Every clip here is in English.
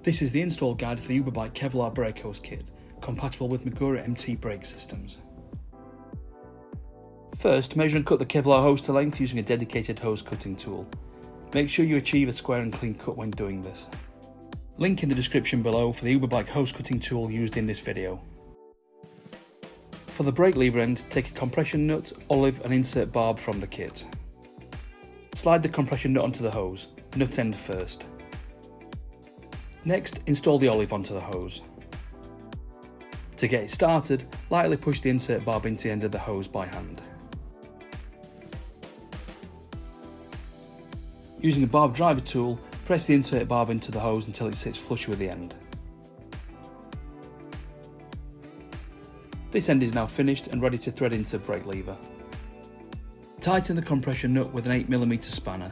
This is the install guide for the Uberbike Kevlar brake hose kit, compatible with Magura MT brake systems. First, measure and cut the Kevlar hose to length using a dedicated hose cutting tool. Make sure you achieve a square and clean cut when doing this. Link in the description below for the Uberbike hose cutting tool used in this video. For the brake lever end, take a compression nut, olive and insert barb from the kit. Slide the compression nut onto the hose, nut end first. Next, install the olive onto the hose. To get it started, lightly push the insert barb into the end of the hose by hand. Using a barb driver tool, press the insert barb into the hose until it sits flush with the end. This end is now finished and ready to thread into the brake lever. Tighten the compression nut with an 8mm spanner.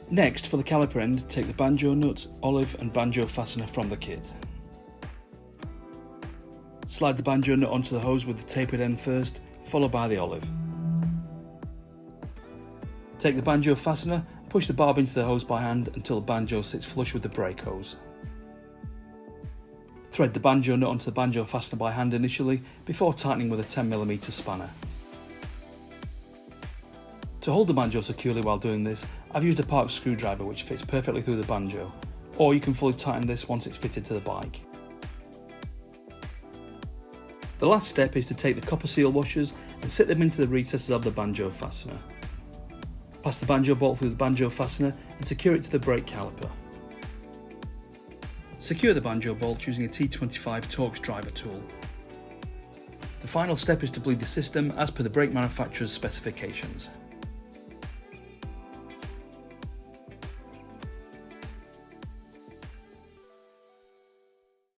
Next, for the caliper end, take the Banjo nut, olive and Banjo fastener from the kit. Slide the Banjo nut onto the hose with the tapered end first, followed by the olive. Take the Banjo fastener, push the barb into the hose by hand until the Banjo sits flush with the brake hose. Thread the Banjo nut onto the Banjo fastener by hand initially, before tightening with a 10mm spanner. To hold the Banjo securely while doing this, I've used a Park screwdriver which fits perfectly through the Banjo, or you can fully tighten this once it's fitted to the bike. The last step is to take the copper seal washers and sit them into the recesses of the Banjo fastener. Pass the Banjo bolt through the Banjo fastener and secure it to the brake caliper. Secure the Banjo bolt using a T25 Torx driver tool. The final step is to bleed the system as per the brake manufacturer's specifications.